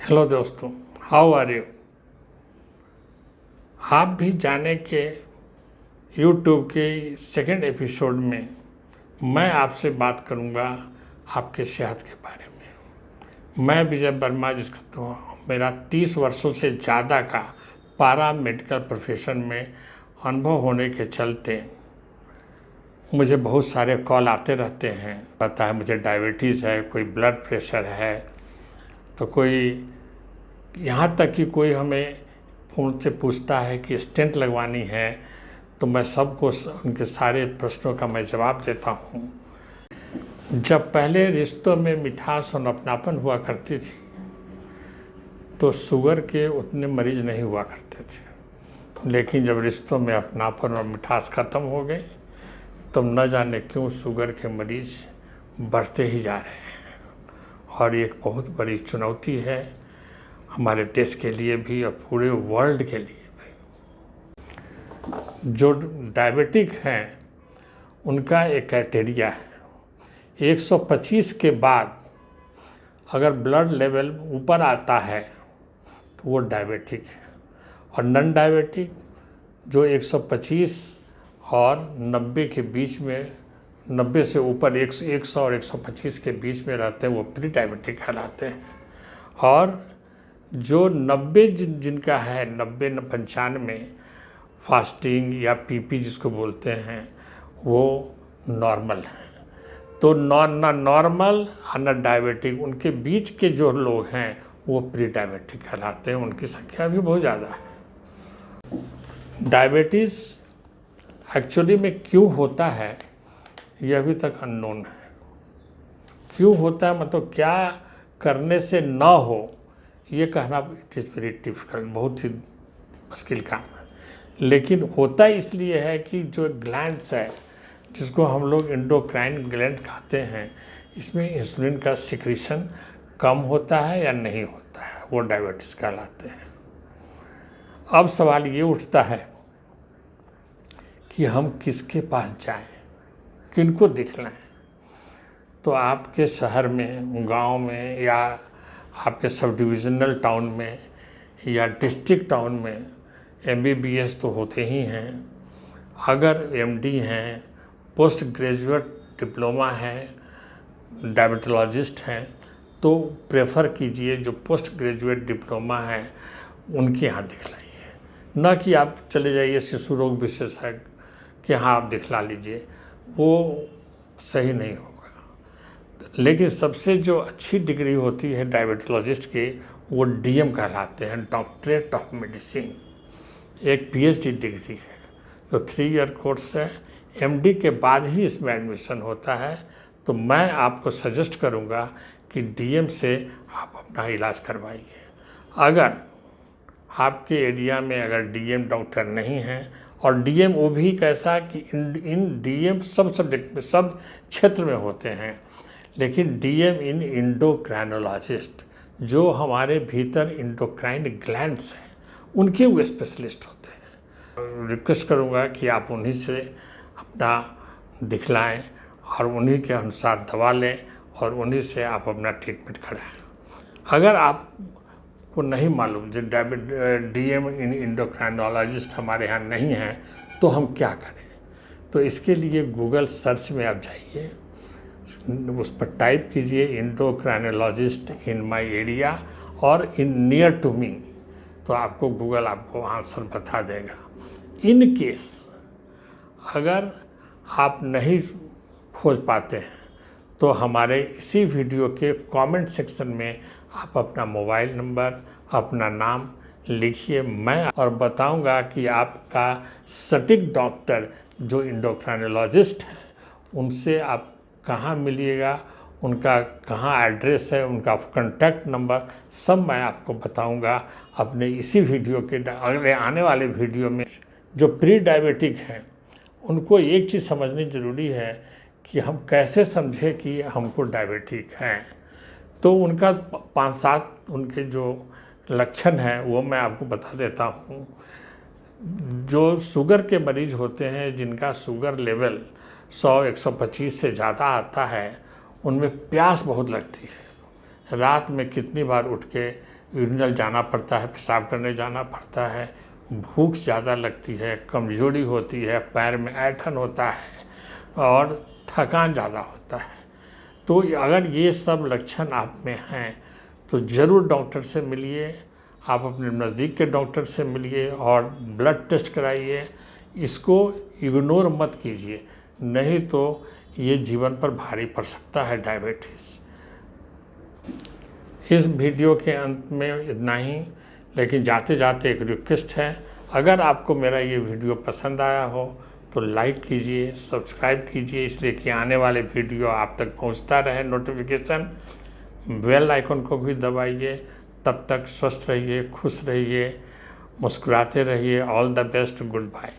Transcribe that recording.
Hello दोस्तों, how are you. आप भी जाने के यूट्यूब के सेकंड एपिसोड में मैं आपसे बात करूंगा आपके सेहत के बारे में। मैं विजय वर्मा, जिसका मेरा 30 वर्षों से ज़्यादा का पारा मेडिकल प्रोफेशन में अनुभव होने के चलते मुझे बहुत सारे कॉल आते रहते हैं। पता है मुझे डायबिटीज़ है, कोई ब्लड प्रेशर है, तो कोई यहाँ तक कि कोई हमें फ़ोन से पूछता है कि स्टेंट लगवानी है, तो मैं सबको उनके सारे प्रश्नों का मैं जवाब देता हूँ। जब पहले रिश्तों में मिठास और अपनापन हुआ करती थी तो शुगर के उतने मरीज नहीं हुआ करते थे, लेकिन जब रिश्तों में अपनापन और मिठास ख़त्म हो गए तब न जाने क्यों शुगर के मरीज बढ़ते ही जा रहे हैं। और एक बहुत बड़ी चुनौती है हमारे देश के लिए भी और पूरे वर्ल्ड के लिए भी। जो डायबिटिक हैं उनका एक क्राइटेरिया है, 125 के बाद अगर ब्लड लेवल ऊपर आता है तो वो डायबिटिक है। और नॉन डायबिटिक जो 125 और 90 के बीच में, 90 से ऊपर 100 और 125 के बीच में रहते हैं, वो प्री डायबिटिक कहलाते हैं। और जो 90 जिनका है, 90-95 फास्टिंग या पीपी जिसको बोलते हैं, वो नॉर्मल है। तो ना नॉर्मल और ना डायबिटिक, उनके बीच के जो लोग हैं वो प्री डायबिटिक कहलाते हैं। उनकी संख्या भी बहुत ज़्यादा है। डायबिटीज़ एक्चुअली में क्यों होता है यह अभी तक अननोन है। क्यों होता है मतलब क्या करने से ना हो, ये कहना इट इज़ वेरी डिफिकल्ट, बहुत ही मुश्किल काम है। लेकिन होता इसलिए है कि जो ग्लैंड्स है, जिसको हम लोग एंडोक्राइन ग्लैंड कहते हैं, इसमें इंसुलिन का सिक्रीशन कम होता है या नहीं होता है, वो डायबिटीज़ कहलाते हैं। अब सवाल ये उठता है कि हम किसके पास जाएं, किनको दिखलाएं। तो आपके शहर में, गांव में या आपके सब डिविजनल टाउन में या डिस्ट्रिक्ट टाउन में MBBS तो होते ही हैं। अगर MD हैं, पोस्ट ग्रेजुएट डिप्लोमा है, डायबिटोलॉजिस्ट हैं, तो प्रेफर कीजिए जो पोस्ट ग्रेजुएट डिप्लोमा है उनके यहाँ दिखलाइए, न कि आप चले जाइए शिशु रोग विशेषज्ञ के यहाँ आप दिखला लीजिए, वो सही नहीं होगा। लेकिन सबसे जो अच्छी डिग्री होती है डायबिटोलॉजिस्ट की, वो DM कहलाते हैं, डॉक्टरेट ऑफ मेडिसिन। एक PhD डिग्री है जो 3 ईयर कोर्स है। MD के बाद ही इसमें एडमिशन होता है। तो मैं आपको सजेस्ट करूंगा कि DM से आप अपना इलाज करवाइए। अगर आपके एरिया में अगर DM डॉक्टर नहीं हैं, और DM वो भी कैसा कि इन DM सब सब्जेक्ट में, सब क्षेत्र में होते हैं, लेकिन DM इन इंडोक्राइनोलॉजिस्ट, जो हमारे भीतर इंडोक्राइन ग्लैंड्स हैं, उनके वो स्पेशलिस्ट होते हैं। रिक्वेस्ट करूंगा कि आप उन्हीं से अपना दिखलाएं और उन्हीं के अनुसार दवा लें और उन्हीं से आप अपना ट्रीटमेंट कराएं। अगर आपको नहीं मालूम जो DM इन इंडोक्राइनोलॉजिस्ट हमारे यहाँ नहीं हैं, तो हम क्या करें। तो इसके लिए गूगल सर्च में आप जाइए, उस पर टाइप कीजिए इंडोक्राइनोलॉजिस्ट इन माय एरिया और इन नियर टू मी, तो आपको गूगल आपको आंसर बता देगा। इन केस अगर आप नहीं खोज पाते हैं तो हमारे इसी वीडियो के कमेंट सेक्शन में आप अपना मोबाइल नंबर, अपना नाम लिखिए, मैं और बताऊंगा कि आपका सटीक डॉक्टर जो इंडोक्राइनोलॉजिस्ट हैं उनसे आप कहाँ मिलिएगा, उनका कहाँ एड्रेस है, उनका कॉन्टैक्ट नंबर, सब मैं आपको बताऊंगा अपने इसी वीडियो के अगले आने वाले वीडियो में। जो प्री डायबिटिक हैं उनको एक चीज़ समझनी ज़रूरी है कि हम कैसे समझें कि हमको डायबिटिक हैं। तो उनका 5-7 उनके जो लक्षण हैं वो मैं आपको बता देता हूँ। जो शुगर के मरीज होते हैं, जिनका शुगर लेवल 100-125 से ज़्यादा आता है, उनमें प्यास बहुत लगती है। रात में कितनी बार उठ के यूरिनल जाना पड़ता है, पेशाब करने जाना पड़ता है, भूख ज़्यादा लगती है, कमजोरी होती है, पैर में ऐंठन होता है और थकान ज़्यादा होता है। तो अगर ये सब लक्षण आप में हैं तो ज़रूर डॉक्टर से मिलिए, आप अपने नज़दीक के डॉक्टर से मिलिए और ब्लड टेस्ट कराइए। इसको इग्नोर मत कीजिए, नहीं तो ये जीवन पर भारी पड़ सकता है डायबिटीज़। इस वीडियो के अंत में इतना ही, लेकिन जाते जाते एक रिक्वेस्ट है, अगर आपको मेरा ये वीडियो पसंद आया हो तो लाइक कीजिए, सब्सक्राइब कीजिए, इसलिए कि आने वाले वीडियो आप तक पहुंचता रहे नोटिफिकेशन। बेल आइकन को भी दबाइए। तब तक स्वस्थ रहिए, खुश रहिए, मुस्कुराते रहिए। All the best, good bye.